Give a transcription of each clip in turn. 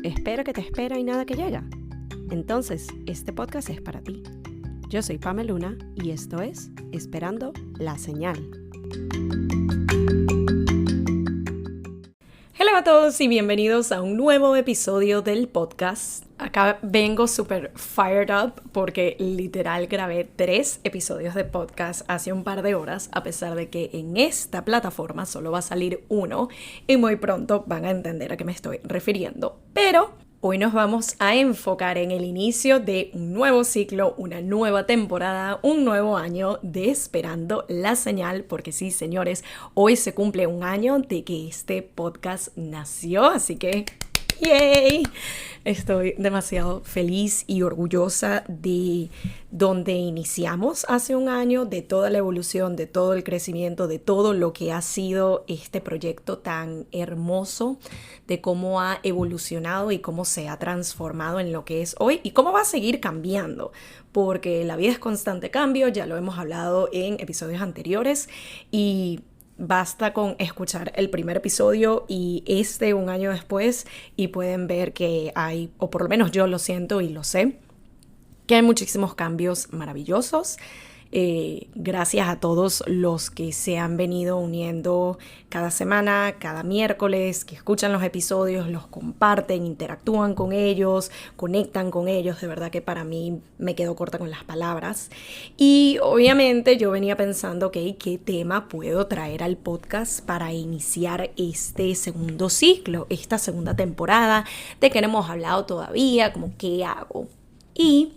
Espera que te espera y nada que llega. Entonces, este podcast es para ti. Yo soy Pamela Luna y esto es Esperando la Señal. Hola a todos y bienvenidos a un nuevo episodio del podcast. Acá vengo súper fired up porque literal grabé 3 episodios de podcast hace un par de horas, a pesar de que en esta plataforma solo va a salir uno y muy pronto van a entender a qué me estoy refiriendo. Pero hoy nos vamos a enfocar en el inicio de un nuevo ciclo, una nueva temporada, un nuevo año de Esperando la Señal, porque sí, señores, hoy se cumple un año de que este podcast nació, así que ¡yay! Estoy demasiado feliz y orgullosa de donde iniciamos hace un año, de toda la evolución, de todo el crecimiento, de todo lo que ha sido este proyecto tan hermoso, de cómo ha evolucionado y cómo se ha transformado en lo que es hoy y cómo va a seguir cambiando, porque la vida es constante cambio, ya lo hemos hablado en episodios anteriores y basta con escuchar el primer episodio y un año después y pueden ver que hay, o por lo menos yo lo siento y lo sé, que hay muchísimos cambios maravillosos. Gracias a todos los que se han venido uniendo cada semana, cada miércoles, que escuchan los episodios, los comparten, interactúan con ellos, conectan con ellos. De verdad que para mí me quedo corta con las palabras. Y obviamente yo venía pensando, ok, ¿qué tema puedo traer al podcast para iniciar este segundo ciclo, esta segunda temporada? ¿De qué no hemos hablado todavía? Como, ¿qué hago? Y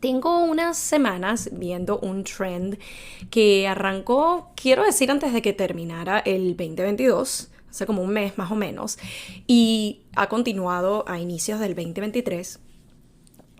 tengo unas semanas viendo un trend que arrancó, quiero decir, antes de que terminara el 2022, hace como un mes más o menos, y ha continuado a inicios del 2023.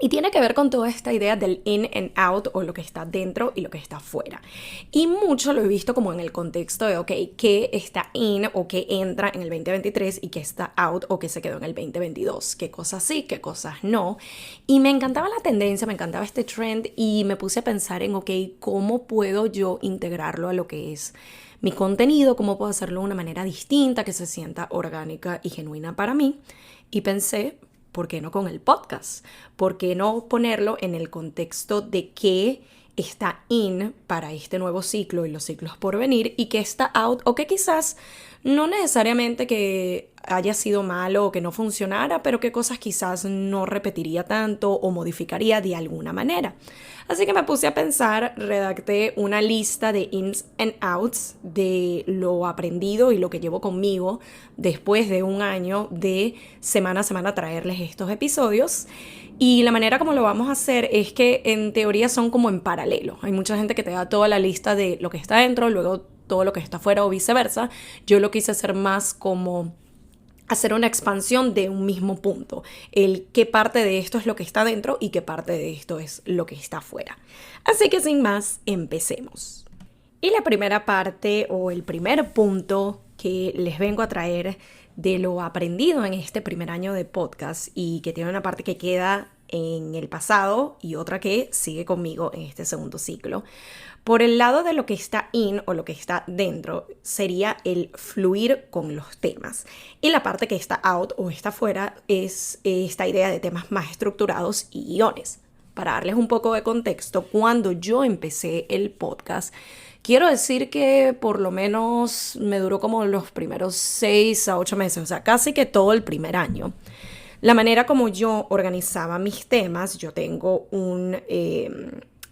Y tiene que ver con toda esta idea del in and out, o lo que está dentro y lo que está fuera. Y mucho lo he visto como en el contexto de, ok, qué está in o qué entra en el 2023 y qué está out o qué se quedó en el 2022. Qué cosas sí, qué cosas no. Y me encantaba la tendencia, me encantaba este trend y me puse a pensar en, ok, ¿cómo puedo yo integrarlo a lo que es mi contenido? ¿Cómo puedo hacerlo de una manera distinta, que se sienta orgánica y genuina para mí? Y pensé, ¿por qué no con el podcast? ¿Por qué no ponerlo en el contexto de qué está in para este nuevo ciclo y los ciclos por venir y qué está out o que quizás no necesariamente que haya sido malo o que no funcionara, pero qué cosas quizás no repetiría tanto o modificaría de alguna manera? Así que me puse a pensar, redacté una lista de ins and outs de lo aprendido y lo que llevo conmigo después de un año de semana a semana traerles estos episodios. Y la manera como lo vamos a hacer es que en teoría son como en paralelo. Hay mucha gente que te da toda la lista de lo que está dentro, luego todo lo que está afuera o viceversa. Yo lo quise hacer más como hacer una expansión de un mismo punto, el qué parte de esto es lo que está dentro y qué parte de esto es lo que está afuera. Así que sin más, empecemos. Y la primera parte o el primer punto que les vengo a traer de lo aprendido en este primer año de podcast y que tiene una parte que queda en el pasado y otra que sigue conmigo en este segundo ciclo. Por el lado de lo que está in o lo que está dentro sería el fluir con los temas. Y la parte que está out o está fuera es esta idea de temas más estructurados y guiones. Para darles un poco de contexto, cuando yo empecé el podcast, quiero decir que por lo menos me duró como los primeros 6 a 8 meses, o sea, casi que todo el primer año. La manera como yo organizaba mis temas, yo tengo un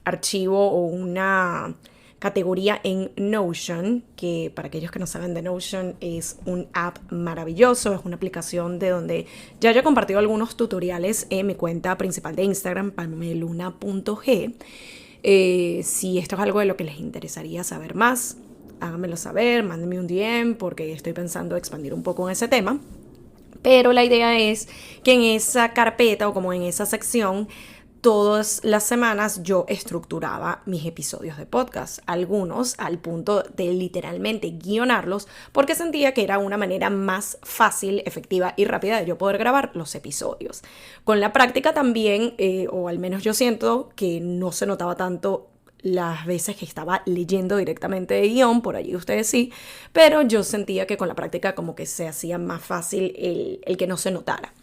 archivo o una categoría en Notion, que para aquellos que no saben de Notion es un app maravilloso, es una aplicación de donde ya yo he compartido algunos tutoriales en mi cuenta principal de Instagram, pameluna.g. Si esto es algo de lo que les interesaría saber más, háganmelo saber, mándenme un DM porque estoy pensando expandir un poco en ese tema. Pero la idea es que en esa carpeta o como en esa sección, todas las semanas yo estructuraba mis episodios de podcast, algunos al punto de literalmente guionarlos, porque sentía que era una manera más fácil, efectiva y rápida de yo poder grabar los episodios. Con la práctica también, o al menos yo siento que no se notaba tanto las veces que estaba leyendo directamente de guión, por allí ustedes sí, pero yo sentía que con la práctica como que se hacía más fácil el que no se notara.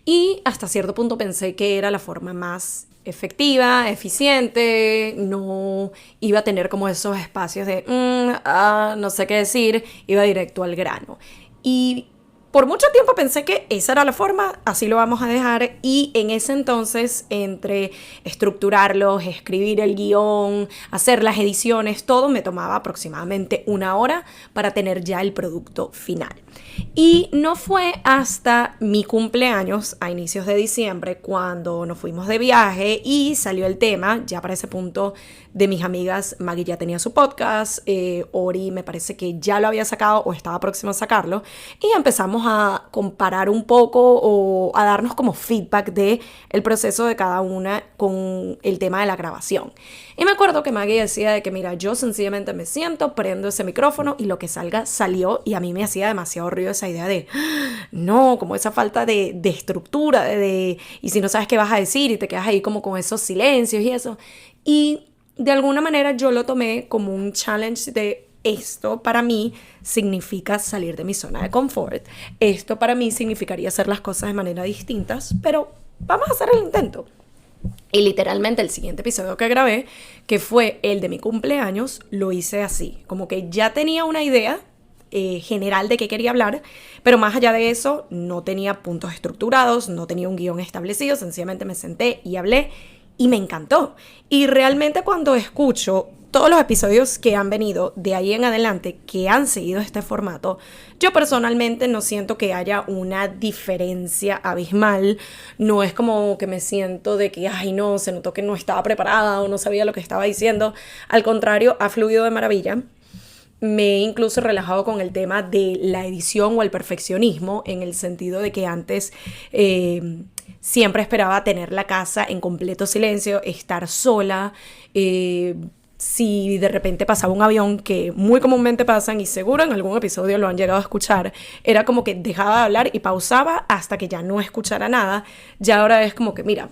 y hasta cierto punto pensé que era la forma más efectiva, eficiente, no iba a tener como esos espacios de no sé qué decir, iba directo al grano. Y por mucho tiempo pensé que esa era la forma, así lo vamos a dejar, y en ese entonces, entre estructurarlos, escribir el guión, hacer las ediciones, todo me tomaba aproximadamente 1 hora para tener ya el producto final. Y no fue hasta mi cumpleaños, a inicios de diciembre, cuando nos fuimos de viaje y salió el tema, ya para ese punto de mis amigas, Maggie ya tenía su podcast, Ori me parece que ya lo había sacado o estaba próximo a sacarlo, y empezamos a comparar un poco o a darnos como feedback de el proceso de cada una con el tema de la grabación. Y me acuerdo que Maggie decía de que mira, yo sencillamente me siento, prendo ese micrófono y lo que salga salió, y a mí me hacía demasiado ruido esa idea de no, como esa falta de estructura, y si no sabes qué vas a decir y te quedas ahí como con esos silencios y eso. Y de alguna manera yo lo tomé como un challenge de esto para mí significa salir de mi zona de confort. Esto para mí significaría hacer las cosas de manera distintas, pero vamos a hacer el intento. Y literalmente el siguiente episodio que grabé, que fue el de mi cumpleaños, lo hice así. Como que ya tenía una idea general de qué quería hablar, pero más allá de eso no tenía puntos estructurados, no tenía un guión establecido, sencillamente me senté y hablé y me encantó. Y realmente cuando escucho todos los episodios que han venido de ahí en adelante, que han seguido este formato, yo personalmente no siento que haya una diferencia abismal. No es como que me siento de que, ay no, se notó que no estaba preparada o no sabía lo que estaba diciendo. Al contrario, ha fluido de maravilla. Me he incluso relajado con el tema de la edición o el perfeccionismo, en el sentido de que antes siempre esperaba tener la casa en completo silencio, estar sola. Si de repente pasaba un avión, que muy comúnmente pasan y seguro en algún episodio lo han llegado a escuchar, era como que dejaba de hablar y pausaba hasta que ya no escuchara nada. Ya ahora es como que mira,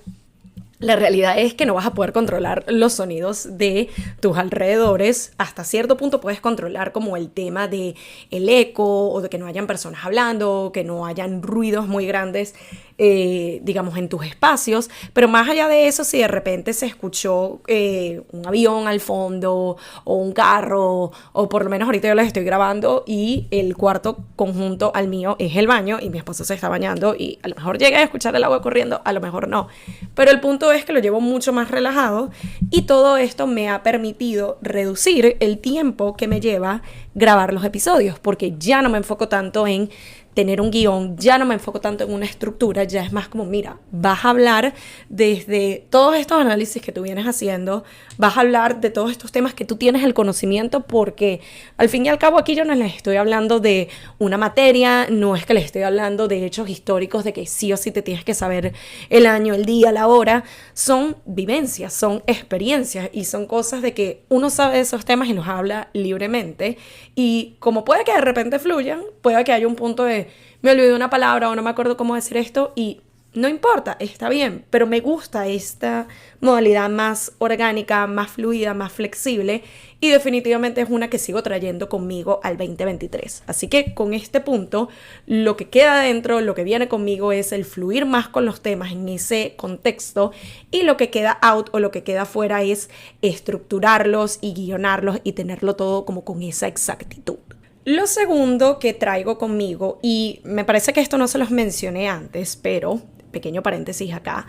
la realidad es que no vas a poder controlar los sonidos de tus alrededores. Hasta cierto punto puedes controlar como el tema de el eco o de que no hayan personas hablando, que no hayan ruidos muy grandes, digamos, en tus espacios. Pero más allá de eso, si de repente se escuchó un avión al fondo o un carro, o por lo menos ahorita yo les estoy grabando y el cuarto conjunto al mío es el baño y mi esposo se está bañando y a lo mejor llegué a escuchar el agua corriendo, a lo mejor no. Pero el punto es que lo llevo mucho más relajado y todo esto me ha permitido reducir el tiempo que me lleva grabar los episodios, porque ya no me enfoco tanto en tener un guión, ya no me enfoco tanto en una estructura, ya es más como, mira, vas a hablar desde todos estos análisis que tú vienes haciendo, vas a hablar de todos estos temas que tú tienes el conocimiento, porque al fin y al cabo aquí yo no les estoy hablando de una materia, no es que les estoy hablando de hechos históricos, de que sí o sí te tienes que saber el año, el día, la hora, son vivencias, son experiencias y son cosas de que uno sabe de esos temas y los habla libremente, y como puede que de repente fluyan, puede que haya un punto de me olvidé una palabra o no me acuerdo cómo decir esto y no importa, está bien, pero me gusta esta modalidad más orgánica, más fluida, más flexible y definitivamente es una que sigo trayendo conmigo al 2023. Así que con este punto, lo que queda dentro, lo que viene conmigo es el fluir más con los temas en ese contexto y lo que queda out o lo que queda fuera es estructurarlos y guionarlos y tenerlo todo como con esa exactitud. Lo segundo que traigo conmigo, y me parece que esto no se los mencioné antes, pero, pequeño paréntesis acá,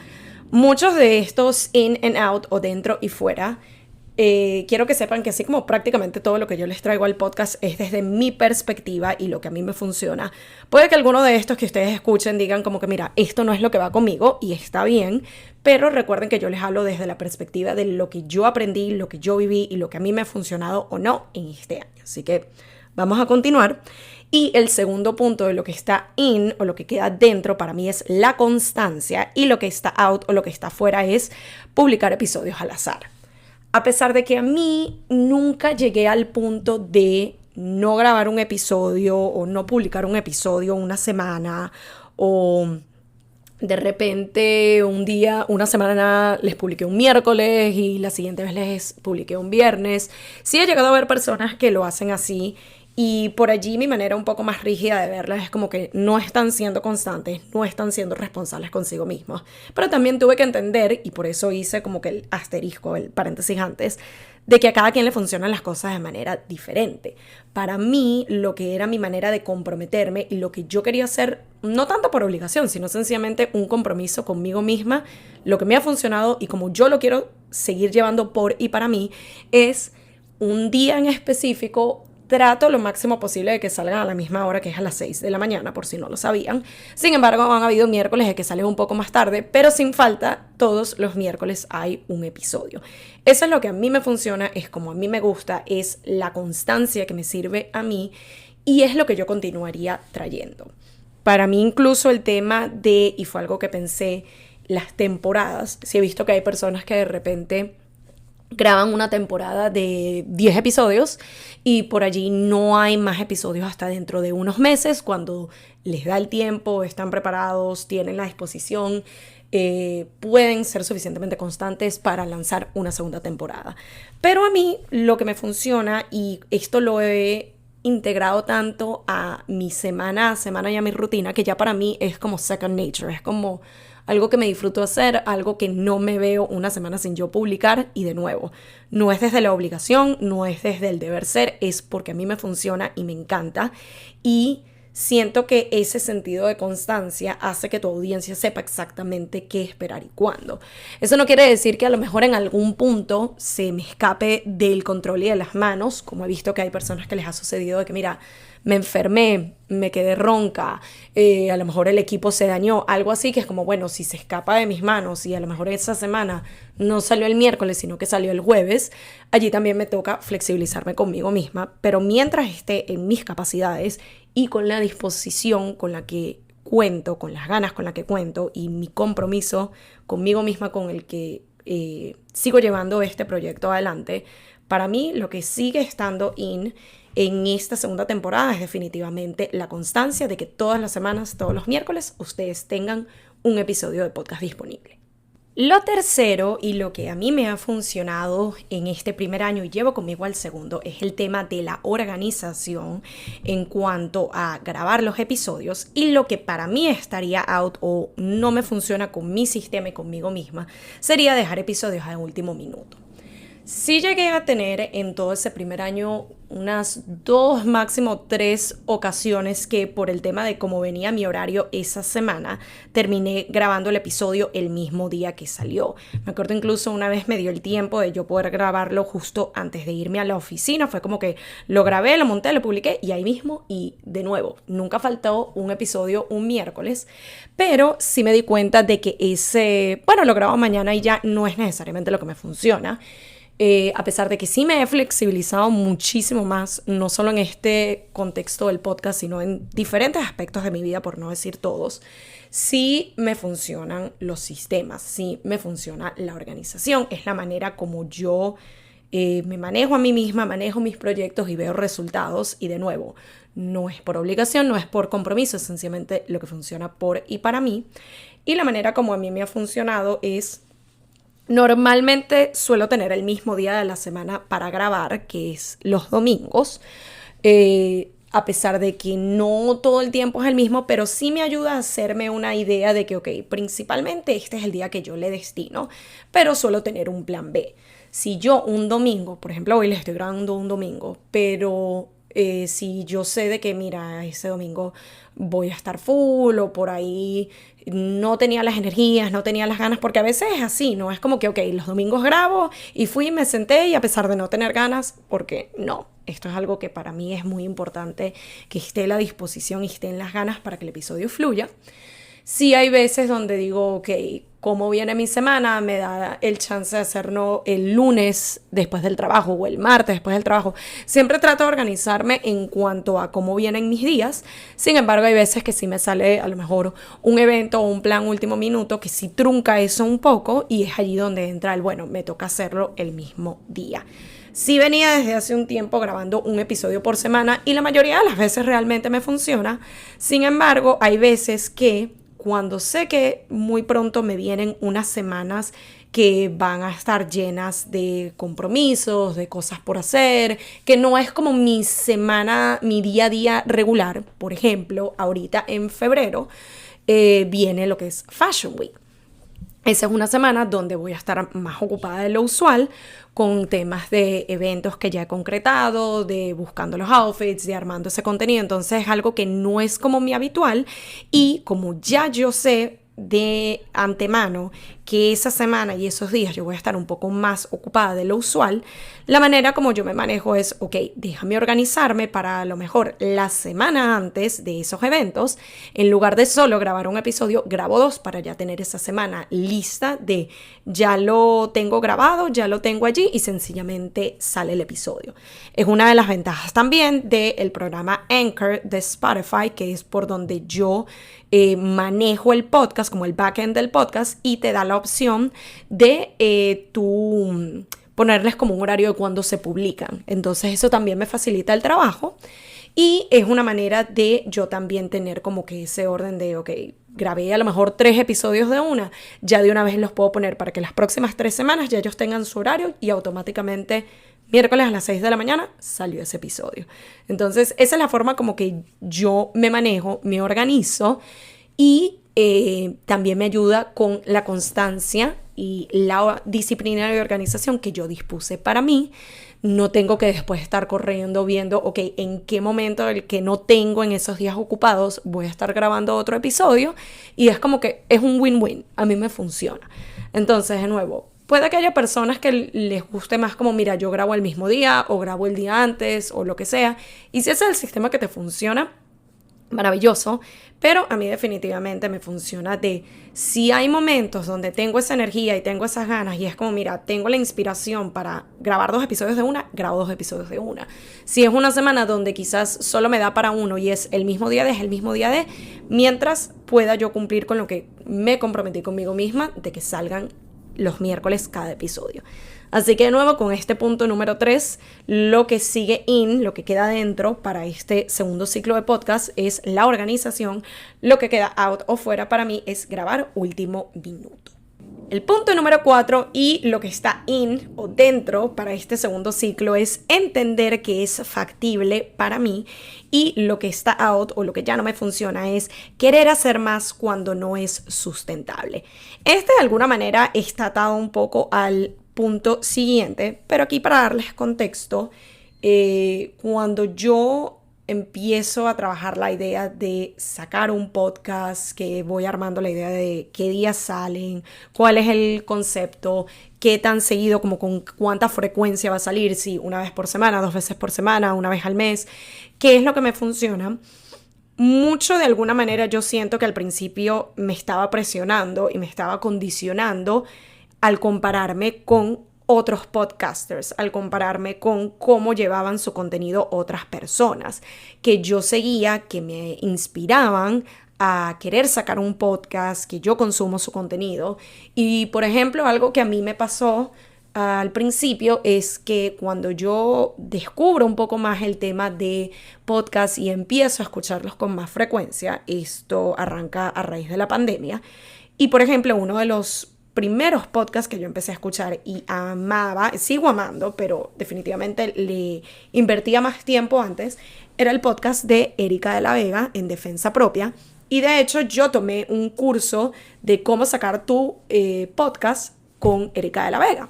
muchos de estos in and out o dentro y fuera, quiero que sepan que así como prácticamente todo lo que yo les traigo al podcast es desde mi perspectiva y lo que a mí me funciona. Puede que alguno de estos que ustedes escuchen digan como que mira, esto no es lo que va conmigo y está bien, pero recuerden que yo les hablo desde la perspectiva de lo que yo aprendí, lo que yo viví y lo que a mí me ha funcionado o no en este año. Así que vamos a continuar. Y el segundo punto de lo que está in o lo que queda dentro para mí es la constancia y lo que está out o lo que está fuera es publicar episodios al azar. A pesar de que a mí nunca llegué al punto de no grabar un episodio o no publicar un episodio una semana o de repente un día, una semana les publiqué un miércoles y la siguiente vez les publiqué un viernes. Sí he llegado a ver personas que lo hacen así Y por allí mi manera un poco más rígida de verlas es como que no están siendo constantes, no están siendo responsables consigo mismos. Pero también tuve que entender, y por eso hice como que el asterisco, el paréntesis antes, de que a cada quien le funcionan las cosas de manera diferente. Para mí, lo que era mi manera de comprometerme y lo que yo quería hacer, no tanto por obligación, sino sencillamente un compromiso conmigo misma, lo que me ha funcionado y como yo lo quiero seguir llevando por y para mí, es un día en específico. Trato lo máximo posible de que salgan a la misma hora, que es a las 6 de la mañana, por si no lo sabían. Sin embargo, han habido miércoles de que salen un poco más tarde, pero sin falta, todos los miércoles hay un episodio. Eso es lo que a mí me funciona, es como a mí me gusta, es la constancia que me sirve a mí y es lo que yo continuaría trayendo. Para mí incluso el tema de, y fue algo que pensé, las temporadas. Sí he visto que hay personas que de repente graban una temporada de 10 episodios y por allí no hay más episodios hasta dentro de unos meses cuando les da el tiempo, están preparados, tienen la disposición, pueden ser suficientemente constantes para lanzar una segunda temporada. Pero a mí lo que me funciona, y esto lo he integrado tanto a mi semana a semana y a mi rutina, que ya para mí es como second nature, es como algo que me disfruto hacer, algo que no me veo una semana sin yo publicar. Y de nuevo, no es desde la obligación, no es desde el deber ser, es porque a mí me funciona y me encanta. Y siento que ese sentido de constancia hace que tu audiencia sepa exactamente qué esperar y cuándo. Eso no quiere decir que a lo mejor en algún punto se me escape del control y de las manos, como he visto que hay personas que les ha sucedido de que mira, me enfermé, me quedé ronca, a lo mejor el equipo se dañó, algo así, que es como, bueno, si se escapa de mis manos y a lo mejor esa semana no salió el miércoles, sino que salió el jueves, allí también me toca flexibilizarme conmigo misma, pero mientras esté en mis capacidades y con la disposición con la que cuento, con las ganas con las que cuento y mi compromiso conmigo misma con el que sigo llevando este proyecto adelante, para mí lo que sigue estando en esta segunda temporada es definitivamente la constancia de que todas las semanas, todos los miércoles, ustedes tengan un episodio de podcast disponible. Lo tercero y lo que a mí me ha funcionado en este primer año y llevo conmigo al segundo es el tema de la organización en cuanto a grabar los episodios, y lo que para mí estaría out o no me funciona con mi sistema y conmigo misma sería dejar episodios a último minuto. Sí llegué a tener en todo ese primer año unas 2, máximo 3 ocasiones que por el tema de cómo venía mi horario esa semana, terminé grabando el episodio el mismo día que salió. Me acuerdo incluso una vez me dio el tiempo de yo poder grabarlo justo antes de irme a la oficina. Fue como que lo grabé, lo monté, lo publiqué y ahí mismo, y de nuevo, nunca faltó un episodio un miércoles, pero sí me di cuenta de que lo grabo mañana y ya no es necesariamente lo que me funciona. A pesar de que sí me he flexibilizado muchísimo más, no solo en este contexto del podcast, sino en diferentes aspectos de mi vida, por no decir todos, sí me funcionan los sistemas, sí me funciona la organización. Es la manera como yo me manejo a mí misma, manejo mis proyectos y veo resultados. Y de nuevo, no es por obligación, no es por compromiso, es sencillamente lo que funciona por y para mí. Y la manera como a mí me ha funcionado es: normalmente suelo tener el mismo día de la semana para grabar, que es los domingos, a pesar de que no todo el tiempo es el mismo, pero sí me ayuda a hacerme una idea de que, ok, principalmente este es el día que yo le destino, pero suelo tener un plan B. Si yo un domingo, por ejemplo, hoy les estoy grabando un domingo, pero si yo sé de que, mira, ese domingo voy a estar full o por ahí no tenía las energías, no tenía las ganas, porque a veces es así, ¿no? Es como que, ok, los domingos grabo y fui, me senté y a pesar de no tener ganas, porque no, esto es algo que para mí es muy importante, que esté la disposición y estén las ganas para que el episodio fluya. Sí hay veces donde digo, ok, cómo viene mi semana, me da el chance de hacerlo el lunes después del trabajo o el martes después del trabajo. Siempre trato de organizarme en cuanto a cómo vienen mis días. Sin embargo, hay veces que sí me sale a lo mejor un evento o un plan último minuto que sí trunca eso un poco, y es allí donde entra me toca hacerlo el mismo día. Sí venía desde hace un tiempo grabando un episodio por semana y la mayoría de las veces realmente me funciona. Sin embargo, hay veces que cuando sé que muy pronto me vienen unas semanas que van a estar llenas de compromisos, de cosas por hacer, que no es como mi semana, mi día a día regular. Por ejemplo, ahorita en febrero viene lo que es Fashion Week. Esa es una semana donde voy a estar más ocupada de lo usual con temas de eventos que ya he concretado, de buscando los outfits, de armando ese contenido. Entonces es algo que no es como mi habitual y como ya yo sé de antemano que esa semana y esos días yo voy a estar un poco más ocupada de lo usual, la manera como yo me manejo es, ok, déjame organizarme para a lo mejor la semana antes de esos eventos, en lugar de solo grabar un episodio, grabo 2 para ya tener esa semana lista de ya lo tengo grabado, ya lo tengo allí y sencillamente sale el episodio. Es una de las ventajas también del programa Anchor de Spotify, que es por donde yo manejo el podcast, como el backend del podcast, y te da la opción de tú ponerles como un horario de cuando se publican. Entonces eso también me facilita el trabajo y es una manera de yo también tener como que ese orden de, ok, grabé a lo mejor 3 episodios de una, ya de una vez los puedo poner para que las próximas 3 semanas ya ellos tengan su horario y automáticamente miércoles a las 6 de la mañana salió ese episodio. Entonces esa es la forma como que yo me manejo, me organizo y también me ayuda con la constancia y la disciplina de organización que yo dispuse para mí. No tengo que después estar corriendo viendo, ok, en qué momento el que no tengo en esos días ocupados voy a estar grabando otro episodio y es como que es un win-win, a mí me funciona. Entonces, de nuevo, puede que haya personas que les guste más como, mira, yo grabo el mismo día o grabo el día antes o lo que sea. Y si ese es el sistema que te funciona, maravilloso, pero a mí definitivamente me funciona de si hay momentos donde tengo esa energía y tengo esas ganas y es como, mira, tengo la inspiración para grabar 2 episodios de una, grabo 2 episodios de una. Si es una semana donde quizás solo me da para uno y es el mismo día de, es el mismo día de, mientras pueda yo cumplir con lo que me comprometí conmigo misma de que salgan los miércoles cada episodio. Así que de nuevo con este punto número 3, lo que sigue lo que queda dentro para este segundo ciclo de podcast es la organización. Lo que queda out o fuera para mí es grabar último minuto. El punto número 4 y lo que está in o dentro para este segundo ciclo es entender que es factible para mí y lo que está out o lo que ya no me funciona es querer hacer más cuando no es sustentable. Este de alguna manera está atado un poco al punto siguiente, pero aquí para darles contexto, cuando yo empiezo a trabajar la idea de sacar un podcast, que voy armando la idea de qué días salen, cuál es el concepto, qué tan seguido, como con cuánta frecuencia va a salir, si una vez por semana, 2 veces por semana, una vez al mes, qué es lo que me funciona. Mucho de alguna manera yo siento que al principio me estaba presionando y me estaba condicionando al compararme con otros podcasters, al compararme con cómo llevaban su contenido otras personas que yo seguía, que me inspiraban a querer sacar un podcast, que yo consumo su contenido. Y por ejemplo, algo que a mí me pasó al principio es que cuando yo descubro un poco más el tema de podcast y empiezo a escucharlos con más frecuencia, esto arranca a raíz de la pandemia. Y por ejemplo, uno de los primeros podcasts que yo empecé a escuchar y amaba, sigo amando, pero definitivamente le invertía más tiempo antes, era el podcast de Erika de la Vega en Defensa Propia. Y de hecho yo tomé un curso de cómo sacar tu podcast con Erika de la Vega.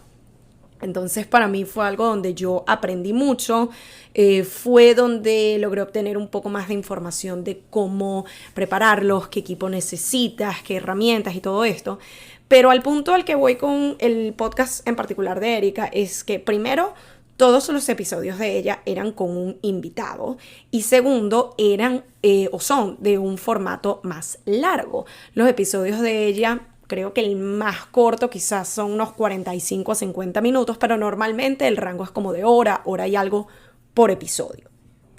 Entonces para mí fue algo donde yo aprendí mucho, fue donde logré obtener un poco más de información de cómo prepararlos, qué equipo necesitas, qué herramientas y todo esto. Pero al punto al que voy con el podcast en particular de Erika es que primero, todos los episodios de ella eran con un invitado y segundo, eran o son de un formato más largo. Los episodios de ella, creo que el más corto quizás son unos 45 a 50 minutos, pero normalmente el rango es como de hora y algo por episodio.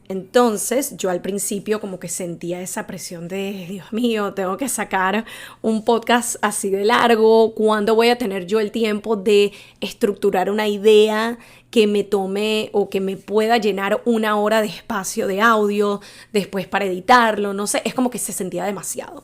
Entonces yo al principio como que sentía esa presión de, Dios mío, tengo que sacar un podcast así de largo, ¿cuándo voy a tener yo el tiempo de estructurar una idea que me tome o que me pueda llenar 1 hora de espacio de audio después para editarlo? No sé, es como que se sentía demasiado.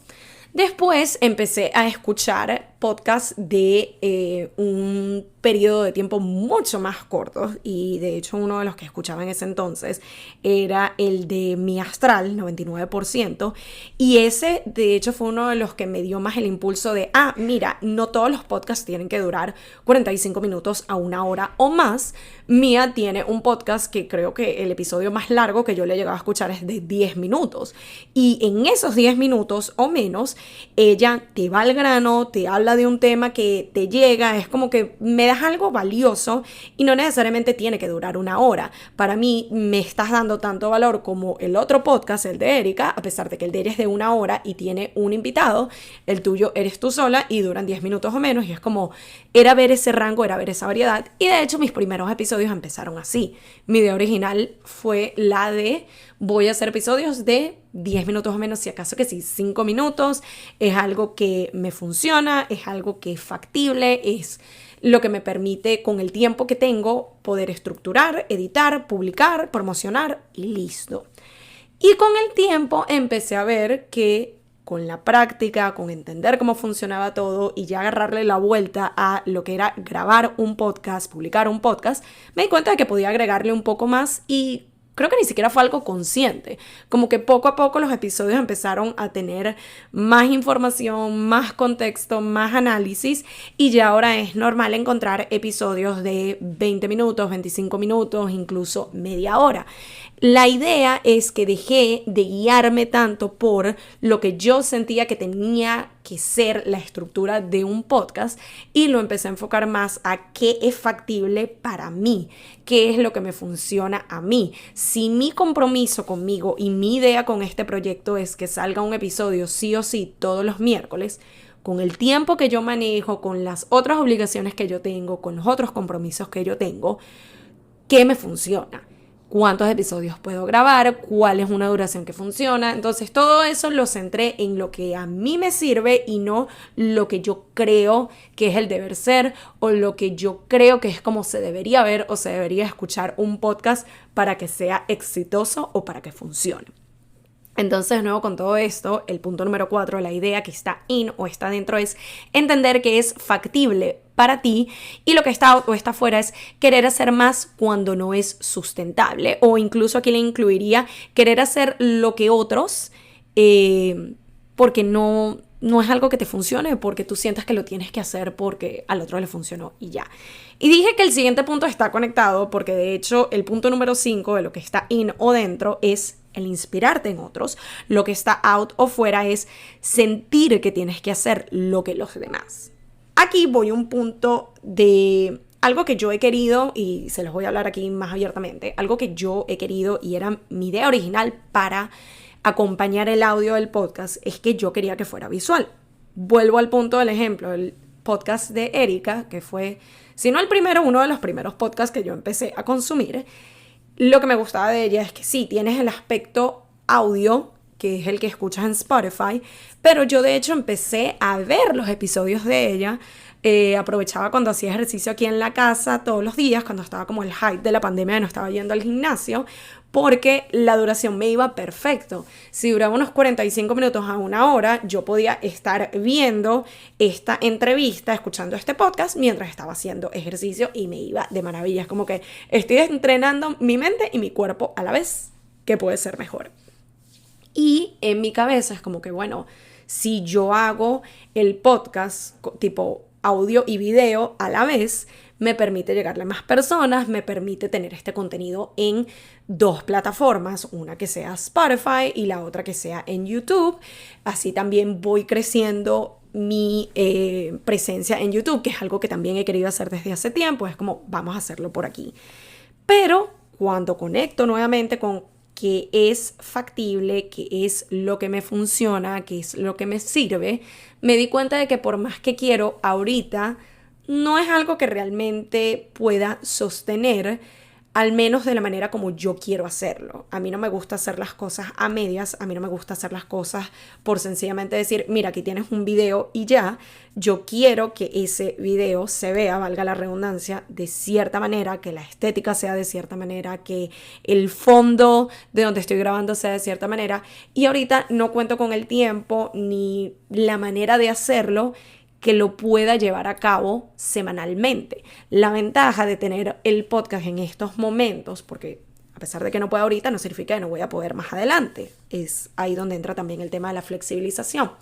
Después empecé a escuchar podcasts de un periodo de tiempo mucho más corto, y de hecho uno de los que escuchaba en ese entonces era el de Mi Astral, 99%, y ese de hecho fue uno de los que me dio más el impulso de, mira, no todos los podcasts tienen que durar 45 minutos a una hora o más. Mía tiene un podcast que creo que el episodio más largo que yo le he llegado a escuchar es de 10 minutos, y en esos 10 minutos o menos ella te va al grano, te habla de un tema que te llega, es como que me das algo valioso y no necesariamente tiene que durar una hora. Para mí me estás dando tanto valor como el otro podcast, el de Erika, a pesar de que el de ella es de una hora y tiene un invitado, el tuyo eres tú sola y duran 10 minutos o menos, y es como, era ver ese rango, era ver esa variedad, y de hecho mis primeros episodios empezaron así. Mi idea original fue la de voy a hacer episodios de 10 minutos o menos, si acaso que sí, 5 minutos, es algo que me funciona, es algo que es factible, es lo que me permite con el tiempo que tengo poder estructurar, editar, publicar, promocionar y listo. Y con el tiempo empecé a ver que con la práctica, con entender cómo funcionaba todo y ya agarrarle la vuelta a lo que era grabar un podcast, publicar un podcast, me di cuenta de que podía agregarle un poco más, y creo que ni siquiera fue algo consciente. Como que poco a poco los episodios empezaron a tener más información, más contexto, más análisis, y ya ahora es normal encontrar episodios de 20 minutos, 25 minutos, incluso media hora. La idea es que dejé de guiarme tanto por lo que yo sentía que tenía que ser la estructura de un podcast, y lo empecé a enfocar más a qué es factible para mí, qué es lo que me funciona a mí. Si mi compromiso conmigo y mi idea con este proyecto es que salga un episodio sí o sí todos los miércoles, con el tiempo que yo manejo, con las otras obligaciones que yo tengo, con los otros compromisos que yo tengo, ¿qué me funciona? ¿Cuántos episodios puedo grabar? ¿Cuál es una duración que funciona? Entonces todo eso lo centré en lo que a mí me sirve y no lo que yo creo que es el deber ser, o lo que yo creo que es como se debería ver o se debería escuchar un podcast para que sea exitoso o para que funcione. Entonces, de nuevo, con todo esto, el punto número 4, la idea que está in o está dentro es entender que es factible para ti, y lo que está out o está fuera es querer hacer más cuando no es sustentable, o incluso aquí le incluiría querer hacer lo que otros porque no es algo que te funcione, porque tú sientas que lo tienes que hacer porque al otro le funcionó y ya. Y dije que el siguiente punto está conectado porque de hecho el punto número 5 de lo que está in o dentro es el inspirarte en otros. Lo que está out o fuera es sentir que tienes que hacer lo que los demás. Aquí voy a un punto de algo que yo he querido, y se los voy a hablar aquí más abiertamente, algo que yo he querido y era mi idea original para acompañar el audio del podcast, es que yo quería que fuera visual. Vuelvo al punto del ejemplo, el podcast de Erika, que fue, si no el primero, uno de los primeros podcasts que yo empecé a consumir. Lo que me gustaba de ella es que sí, tienes el aspecto audio, que es el que escuchas en Spotify, pero yo de hecho empecé a ver los episodios de ella. Aprovechaba cuando hacía ejercicio aquí en la casa todos los días, cuando estaba como el hype de la pandemia y no estaba yendo al gimnasio, porque la duración me iba perfecto. Si duraba unos 45 minutos a una hora, yo podía estar viendo esta entrevista, escuchando este podcast mientras estaba haciendo ejercicio, y me iba de maravilla. Es como que estoy entrenando mi mente y mi cuerpo a la vez, que puede ser mejor. Y en mi cabeza es como que, bueno, si yo hago el podcast tipo audio y video a la vez, me permite llegarle a más personas, me permite tener este contenido en 2 plataformas, una que sea Spotify y la otra que sea en YouTube. Así también voy creciendo mi presencia en YouTube, que es algo que también he querido hacer desde hace tiempo. Es como, vamos a hacerlo por aquí. Pero cuando conecto nuevamente con qué es factible, qué es lo que me funciona, qué es lo que me sirve, me di cuenta de que por más que quiero ahorita, no es algo que realmente pueda sostener, al menos de la manera como yo quiero hacerlo. A mí no me gusta hacer las cosas a medias, a mí no me gusta hacer las cosas por sencillamente decir, mira, aquí tienes un video y ya. Yo quiero que ese video se vea, valga la redundancia, de cierta manera, que la estética sea de cierta manera, que el fondo de donde estoy grabando sea de cierta manera. Y ahorita no cuento con el tiempo ni la manera de hacerlo que lo pueda llevar a cabo semanalmente. La ventaja de tener el podcast en estos momentos, porque a pesar de que no pueda ahorita, no significa que no voy a poder más adelante. Es ahí donde entra también el tema de la flexibilización.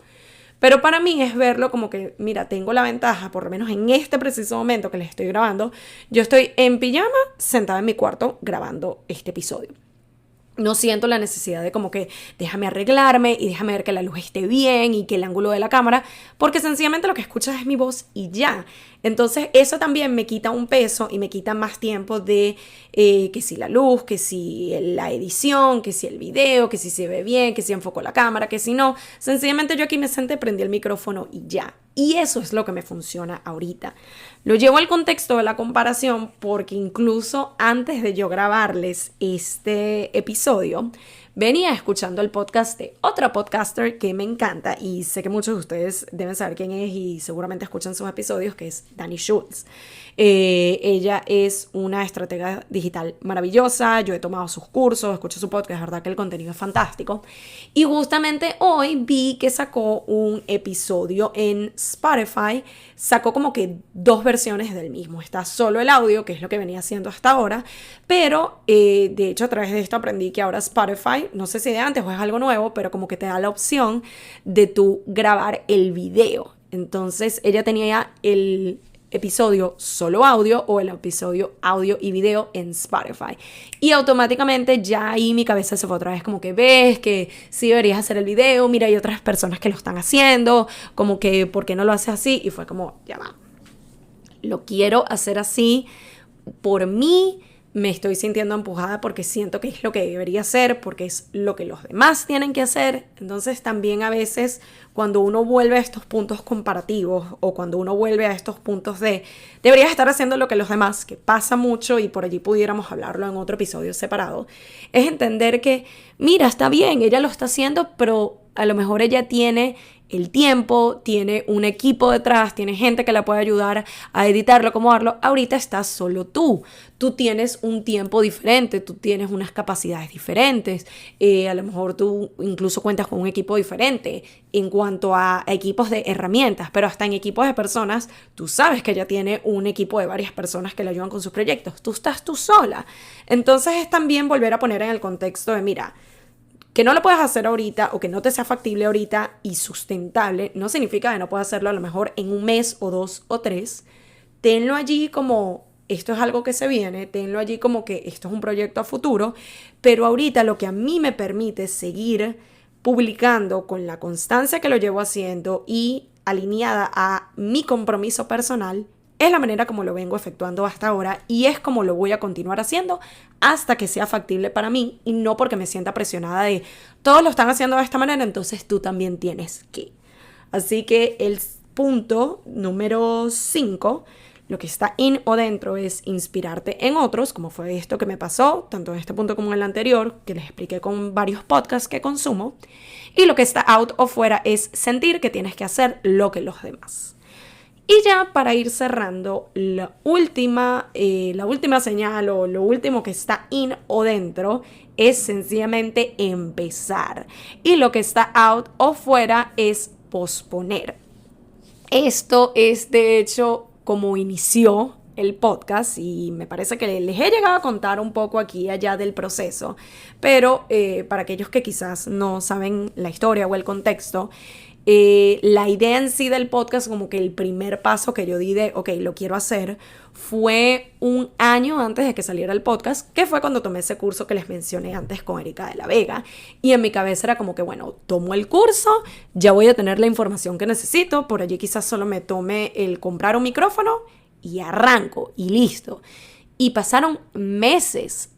Pero para mí es verlo como que, mira, tengo la ventaja, por lo menos en este preciso momento que les estoy grabando, yo estoy en pijama, sentada en mi cuarto, grabando este episodio. No siento la necesidad de como que déjame arreglarme y déjame ver que la luz esté bien y que el ángulo de la cámara, porque sencillamente lo que escuchas es mi voz y ya. Entonces eso también me quita un peso y me quita más tiempo de que si la luz, que si la edición, que si el video, que si se ve bien, que si enfoco la cámara, que si no. Sencillamente yo aquí me senté, prendí el micrófono y ya. Y eso es lo que me funciona ahorita. Lo llevo al contexto de la comparación porque incluso antes de yo grabarles este episodio, venía escuchando el podcast de otra podcaster que me encanta y sé que muchos de ustedes deben saber quién es y seguramente escuchan sus episodios, que es Dani Schultz. Ella es una estratega digital maravillosa, yo he tomado sus cursos, escucho su podcast, es verdad que el contenido es fantástico. Y justamente hoy vi que sacó un episodio en Spotify, sacó como que 2 versiones del mismo. Está solo el audio, que es lo que venía haciendo hasta ahora, pero de hecho a través de esto aprendí que ahora Spotify, no sé si de antes o es algo nuevo, pero como que te da la opción de tú grabar el video. Entonces ella tenía ya el episodio solo audio o el episodio audio y video en Spotify. Y automáticamente ya ahí mi cabeza se fue otra vez como que ves que sí deberías hacer el video, mira hay otras personas que lo están haciendo, como que ¿por qué no lo haces así? Y fue como, ya va, lo quiero hacer así por mí. Me estoy sintiendo empujada porque siento que es lo que debería hacer, porque es lo que los demás tienen que hacer. Entonces también a veces cuando uno vuelve a estos puntos comparativos o cuando uno vuelve a estos puntos de deberías estar haciendo lo que los demás, que pasa mucho y por allí pudiéramos hablarlo en otro episodio separado, es entender que, mira, está bien, ella lo está haciendo, pero a lo mejor ella tiene el tiempo, tiene un equipo detrás, tiene gente que la puede ayudar a editarlo, acomodarlo. Ahorita estás solo tú. Tú tienes un tiempo diferente, tú tienes unas capacidades diferentes. A lo mejor tú incluso cuentas con un equipo diferente en cuanto a equipos de herramientas, pero hasta en equipos de personas, tú sabes que ella tiene un equipo de varias personas que le ayudan con sus proyectos. Tú estás tú sola. Entonces es también volver a poner en el contexto de, mira, que no lo puedas hacer ahorita o que no te sea factible ahorita y sustentable, no significa que no puedas hacerlo a lo mejor en un mes o 2 o 3. Tenlo allí como esto es algo que se viene, tenlo allí como que esto es un proyecto a futuro, pero ahorita lo que a mí me permite seguir publicando con la constancia que lo llevo haciendo y alineada a mi compromiso personal, es la manera como lo vengo efectuando hasta ahora y es como lo voy a continuar haciendo hasta que sea factible para mí y no porque me sienta presionada de todos lo están haciendo de esta manera, entonces tú también tienes que. Así que el punto número 5, lo que está in o dentro es inspirarte en otros, como fue esto que me pasó, tanto en este punto como en el anterior, que les expliqué con varios podcasts que consumo. Y lo que está out o fuera es sentir que tienes que hacer lo que los demás. Y ya para ir cerrando, la última señal o lo último que está in o dentro es sencillamente empezar. Y lo que está out o fuera es posponer. Esto es de hecho como inició el podcast y me parece que les he llegado a contar un poco aquí y allá del proceso, pero para aquellos que quizás no saben la historia o el contexto, la idea en sí del podcast, como que el primer paso que yo di de, ok, lo quiero hacer, fue un año antes de que saliera el podcast, que fue cuando tomé ese curso que les mencioné antes con Erika de la Vega. Y en mi cabeza era como que, bueno, tomo el curso, ya voy a tener la información que necesito, por allí quizás solo me tome el comprar un micrófono y arranco y listo. Y pasaron meses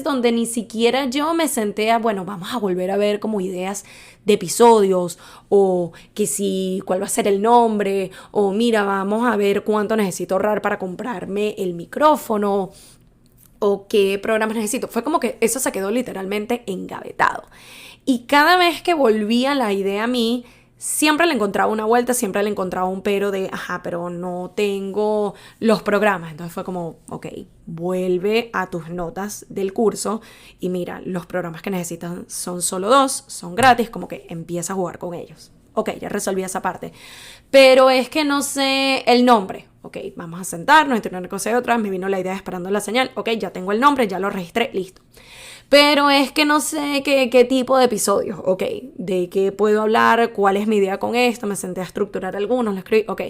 donde ni siquiera yo me senté a, bueno, vamos a volver a ver como ideas de episodios o que si, cuál va a ser el nombre o mira, vamos a ver cuánto necesito ahorrar para comprarme el micrófono o qué programas necesito. Fue como que eso se quedó literalmente engavetado. Y cada vez que volvía la idea a mí, siempre le encontraba una vuelta, siempre le encontraba un pero de, pero no tengo los programas. Entonces fue como, ok, vuelve a tus notas del curso y mira, los programas que necesitan son solo 2, son gratis, como que empieza a jugar con ellos. Ok, ya resolví esa parte. Pero es que no sé el nombre. Ok, vamos a sentarnos entre una cosa y otra. Me vino la idea esperando la señal. Ok, ya tengo el nombre, ya lo registré, listo. Pero es que no sé qué tipo de episodios. Ok, de qué puedo hablar, cuál es mi idea con esto. Me senté a estructurar algunos, lo escribí. Ok.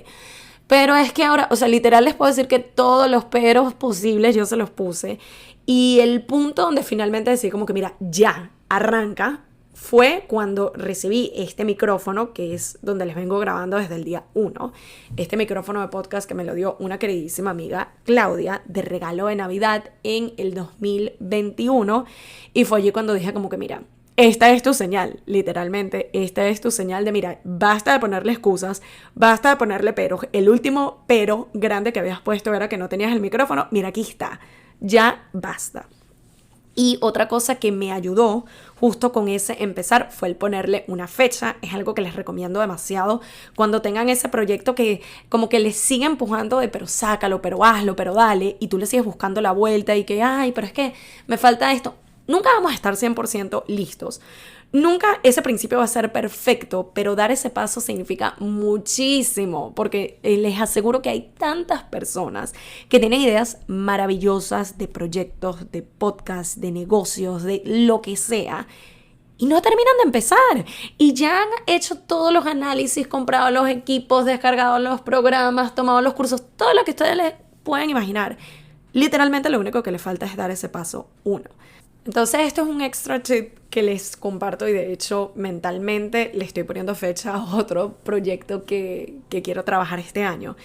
Pero es que ahora, o sea, literal les puedo decir que todos los peros posibles yo se los puse. Y el punto donde finalmente decidí como que, mira, ya, arranca, fue cuando recibí este micrófono, que es donde les vengo grabando desde el día 1. Este micrófono de podcast que me lo dio una queridísima amiga, Claudia, de regalo de Navidad en el 2021. Y fue allí cuando dije como que, mira, esta es tu señal, literalmente, esta es tu señal de, mira, basta de ponerle excusas, basta de ponerle peros. El último pero grande que habías puesto era que no tenías el micrófono, mira, aquí está, ya basta. Y otra cosa que me ayudó justo con ese empezar fue el ponerle una fecha. Es algo que les recomiendo demasiado cuando tengan ese proyecto que como que les sigue empujando de pero sácalo, pero hazlo, pero dale, y tú le sigues buscando la vuelta y que ay, pero es que me falta esto. Nunca vamos a estar 100% listos. Nunca ese principio va a ser perfecto, pero dar ese paso significa muchísimo, porque les aseguro que hay tantas personas que tienen ideas maravillosas de proyectos, de podcasts, de negocios, de lo que sea, y no terminan de empezar. Y ya han hecho todos los análisis, comprado los equipos, descargado los programas, tomado los cursos, todo lo que ustedes les pueden imaginar. Literalmente lo único que les falta es dar ese paso uno. Entonces esto es un extra tip que les comparto y de hecho mentalmente le estoy poniendo fecha a otro proyecto que quiero trabajar este año.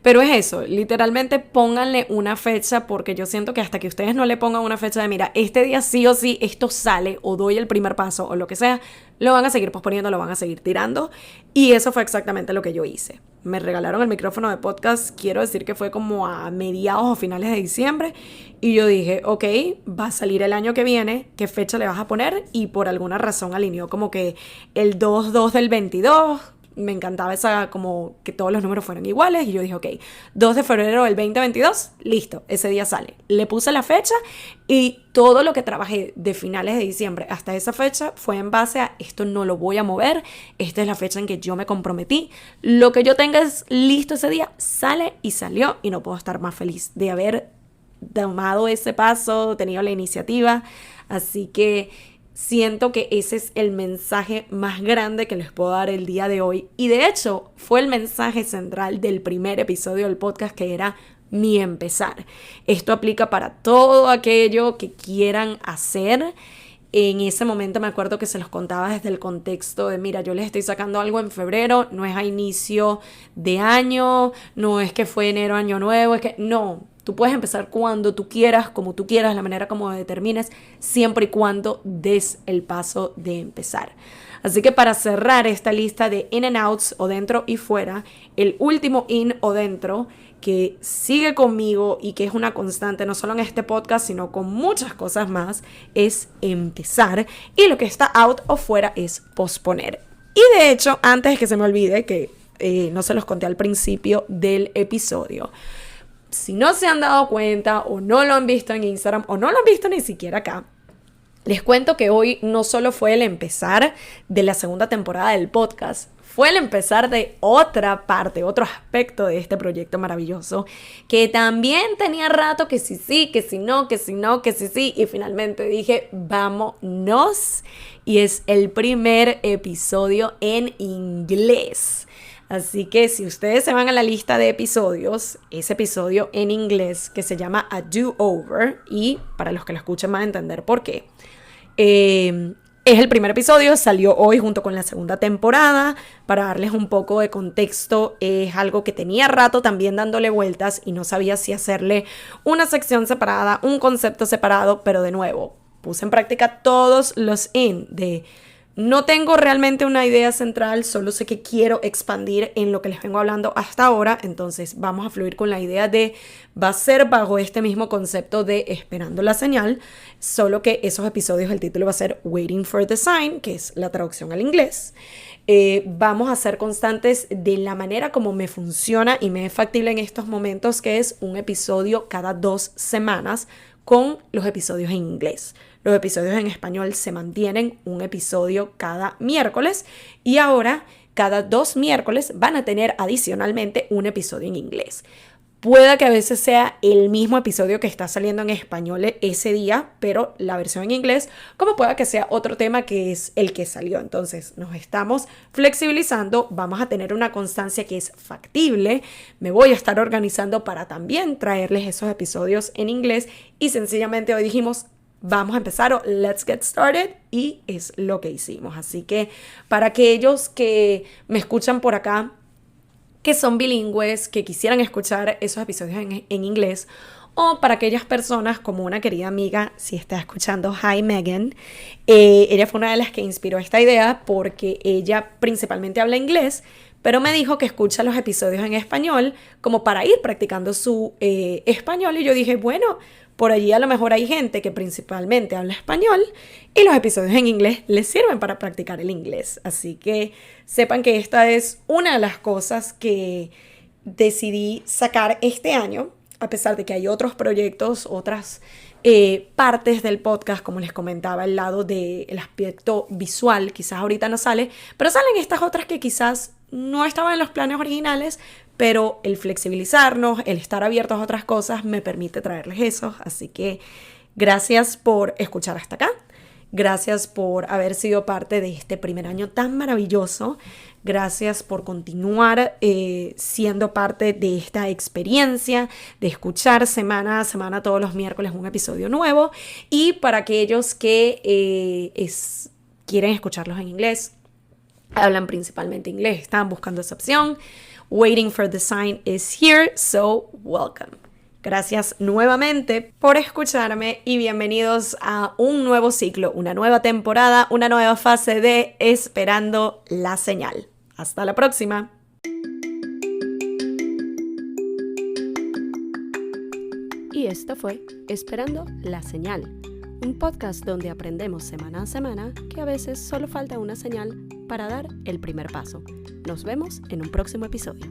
Pero es eso, literalmente pónganle una fecha porque yo siento que hasta que ustedes no le pongan una fecha de mira, este día sí o sí esto sale o doy el primer paso o lo que sea, lo van a seguir posponiendo, lo van a seguir tirando y eso fue exactamente lo que yo hice. Me regalaron el micrófono de podcast, quiero decir que fue como a mediados o finales de diciembre y yo dije, ok, va a salir el año que viene, ¿qué fecha le vas a poner? Y por alguna razón alineó como que el 2/2 del 22. Me encantaba esa como que todos los números fueran iguales y yo dije, ok, 2 de febrero del 2022, listo, ese día sale. Le puse la fecha y todo lo que trabajé de finales de diciembre hasta esa fecha fue en base a esto no lo voy a mover, esta es la fecha en que yo me comprometí, lo que yo tenga es listo ese día, sale y salió y no puedo estar más feliz de haber tomado ese paso, tenido la iniciativa, así que siento que ese es el mensaje más grande que les puedo dar el día de hoy. Y de hecho, fue el mensaje central del primer episodio del podcast que era mi empezar. Esto aplica para todo aquello que quieran hacer. En ese momento me acuerdo que se los contaba desde el contexto de, mira, yo les estoy sacando algo en febrero, no es a inicio de año, no es que fue enero, año nuevo, es que no. Tú puedes empezar cuando tú quieras, como tú quieras, la manera como determines, siempre y cuando des el paso de empezar. Así que para cerrar esta lista de in and outs o dentro y fuera, el último in o dentro que sigue conmigo y que es una constante no solo en este podcast, sino con muchas cosas más, es empezar. Y lo que está out o fuera es posponer. Y de hecho, antes de que se me olvide, que no se los conté al principio del episodio, si no se han dado cuenta o no lo han visto en Instagram o no lo han visto ni siquiera acá, les cuento que hoy no solo fue el empezar de la segunda temporada del podcast, fue el empezar de otra parte, otro aspecto de este proyecto maravilloso que también tenía rato que sí, que si no, que si no, que sí y finalmente dije vámonos y es el primer episodio en inglés. Así que si ustedes se van a la lista de episodios, ese episodio en inglés que se llama A Do-Over, y para los que lo escuchen van a entender por qué, es el primer episodio, salió hoy junto con la segunda temporada. Para darles un poco de contexto, es algo que tenía rato también dándole vueltas y no sabía si hacerle una sección separada, un concepto separado, pero de nuevo, puse en práctica todos los de... No tengo realmente una idea central, solo sé que quiero expandir en lo que les vengo hablando hasta ahora, entonces vamos a fluir con la idea de, va a ser bajo este mismo concepto de esperando la señal, solo que esos episodios el título va a ser Waiting for the Sign, que es la traducción al inglés. Vamos a ser constantes de la manera como me funciona y me es factible en estos momentos, que es un episodio cada 2 semanas con los episodios en inglés. Los episodios en español se mantienen un episodio cada miércoles y ahora cada 2 miércoles van a tener adicionalmente un episodio en inglés. Pueda que a veces sea el mismo episodio que está saliendo en español ese día, pero la versión en inglés, como pueda que sea otro tema que es el que salió. Entonces nos estamos flexibilizando, vamos a tener una constancia que es factible. Me voy a estar organizando para también traerles esos episodios en inglés y sencillamente hoy dijimos, vamos a empezar o let's get started y es lo que hicimos. Así que para aquellos que me escuchan por acá, que son bilingües, que quisieran escuchar esos episodios en inglés, o para aquellas personas como una querida amiga, si está escuchando, hi Megan, ella fue una de las que inspiró esta idea porque ella principalmente habla inglés, pero me dijo que escucha los episodios en español como para ir practicando su español y yo dije, bueno, por allí a lo mejor hay gente que principalmente habla español y los episodios en inglés les sirven para practicar el inglés. Así que sepan que esta es una de las cosas que decidí sacar este año, a pesar de que hay otros proyectos, otras partes del podcast, como les comentaba, el lado del aspecto visual, quizás ahorita no sale, pero salen estas otras que quizás no estaban en los planes originales, pero el flexibilizarnos, el estar abiertos a otras cosas me permite traerles eso. Así que gracias por escuchar hasta acá. Gracias por haber sido parte de este primer año tan maravilloso. Gracias por continuar siendo parte de esta experiencia, de escuchar semana a semana todos los miércoles un episodio nuevo. Y para aquellos que quieren escucharlos en inglés, hablan principalmente inglés, están buscando esa opción, Waiting for the Sign is here, so welcome. Gracias nuevamente por escucharme y bienvenidos a un nuevo ciclo, una nueva temporada, una nueva fase de Esperando la Señal. Hasta la próxima. Y esto fue Esperando la Señal, un podcast donde aprendemos semana a semana que a veces solo falta una señal para dar el primer paso. Nos vemos en un próximo episodio.